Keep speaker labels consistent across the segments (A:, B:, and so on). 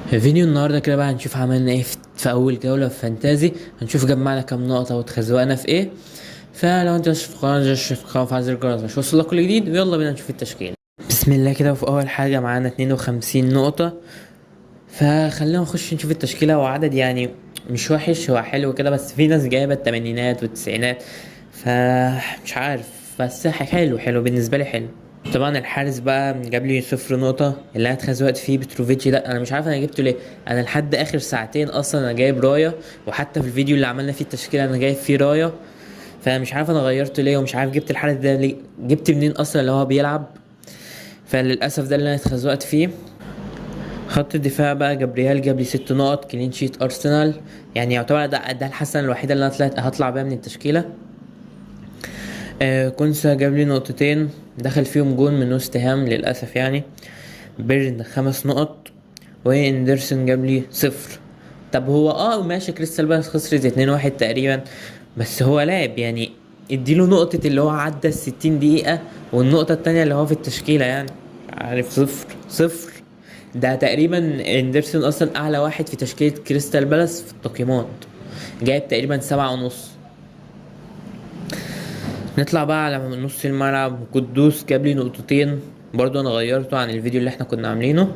A: فيديو النهارده كده بقى هنشوف عملنا ايه في اول جولة في فانتازي. هنشوف جمعنا كام نقطة واتخزوقنا في ايه. فلو انت مش في القناة مش في القناة فعل زر الجرس عشان يوصلك كل جديد، ويلا بينا نشوف التشكيل. بسم الله كده. وفي اول حاجة معانا 52 نقطة، فخلينا نخش نشوف التشكيلة. وعدد يعني مش وحش، هو حلو كده، بس في ناس جايبة التمانينات والتسعينات، فمش عارف، بس حلو بالنسبة لي حلو. طبعا الحارس بقى جاب لي 0 نقطة، اللي انا اتخزوقت فيه بتروفيتش ده. انا مش عارف انا جبته ليه. انا لحد اخر ساعتين اصلا انا جايب راية، وحتى في الفيديو اللي عملنا فيه التشكيلة انا جايب فيه راية. فانا مش عارف انا غيرته ليه، ومش عارف جبت الحارس ده ليه، جبت منين اصلا اللي هو بيلعب. فللاسف ده اللي انا اتخزوقت فيه. خط الدفاع بقى جابرييل جاب لي 6 نقط، كلين شيت ارسنال. يعني يعتبر ده الحسنة الوحيدة اللي انا هطلع بيها من التشكيلة. كونسا جاب لي نقطتين، دخل فيهم جون من وست هام للأسف يعني. بيرن 5 نقط، واندرسون جاب لي 0. طب هو ماشي، كريستال بالاس خسرت 2-1 تقريبا، بس هو لاعب يعني. اديله نقطة اللي هو عدى 60 دقيقة، والنقطة التانية اللي هو في التشكيلة يعني. عارف، 0-0. ده تقريبا اندرسون اصلا اعلى واحد في تشكيلة كريستال بالاس في التقييمات، جايب تقريبا 7.5. نطلع بقى على نص الملعب. قدوس جاب لي نقطتين، برضو انا غيرته عن الفيديو اللي احنا كنا عاملينه.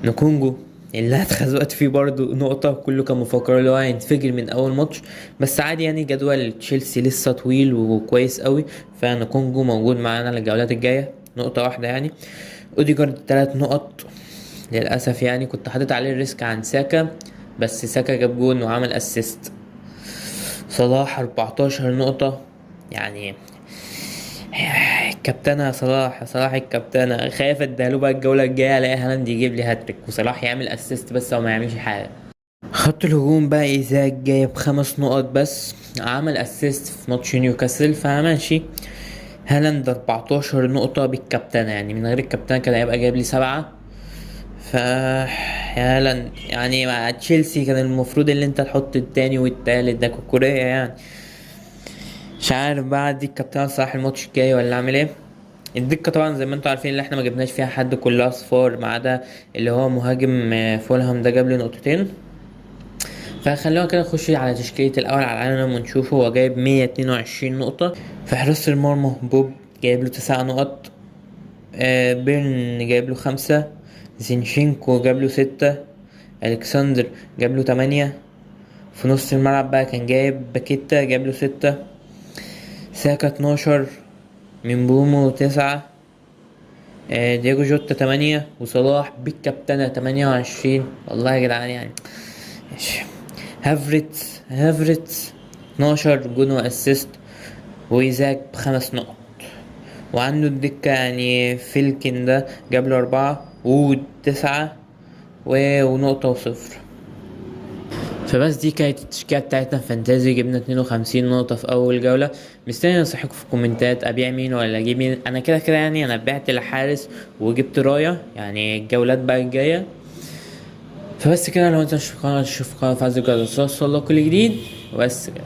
A: نكونجو اللي انا اتخزوقت فيه برضو نقطة، كله كان مفكر اللي هو هينفجر من اول ماتش، بس عادي يعني. جدول تشيلسي لسه طويل وكويس قوي، فنكونجو موجود معانا للجولات الجاية. نقطة واحدة يعني. اوديجارد 3 نقط، للأسف يعني كنت حاطط عليه الريسك عن ساكا، بس ساكا جاب جون وعمل اسيست. صلاح 14 نقطة يعني. الكابتنة صلاح الكابتنة. خايف اديله بقى الجولة الجاية الاقي هالاند يجيب لي هاتريك وصلاح يعمل اسيست بس، او ما يعملش حاجة. خط الهجوم بقى ايزاك جايب 5 نقط بس، عمل اسيست في ماتش نيوكاسل فماشي. هالاند 14 نقطة بالكابتنة، يعني من غير الكابتنة كان هيبقى جايب لي 7. ف يا هالاند يعني مع تشيلسي كان المفروض اللي انت تحط التاني والتالت، ده كوكوريا يعني. مش عارف بقى ادي الكابتن صلاح الماتش الجاي ولا اعمل ايه. الدكة طبعا زي ما انتوا عارفين اللي احنا ما جبناش فيها حد، كلها اصفار ما عدا اللي هو مهاجم فولهام ده جاب لي نقطتين. فخلونا كده نخش على تشكيلة الاول على العالم ونشوفه. هو جايب 122 نقطة. في حراسة المرمى بوب جايب له 9 نقط. بيرن جايب له 5. زينشينكو جاب له 6. الكسندر جاب له 8. في نص الملعب بقى كان جايب باكيتا جاب له 6. ساكا 12. من بومو 9. دياجو جوتا 8. وصلاح بالكابتنة 28. والله يا جدعان يعني ماشي. هافريتس 12 جون واسيست، وإيزاك ب5 نقط. وعنده الدكة يعني فيلكن ده جاب له 4. وود 9 ونقطة وصفر. فبس دي كانت التشكيلة بتاعتنا في فانتازي. جبنا 52 نقطة في أول جولة. مستني نصيحتكم في الكومنتات، أبيع مين ولا أجيب مين. أنا كده كده يعني أنا بعت الحارس وجبت راية يعني الجولات بقى الجاية. فبس كده، لو انت مش في القناة تشوف القناة فعل زر الجرس توصل لك كل جديد. وبس كده.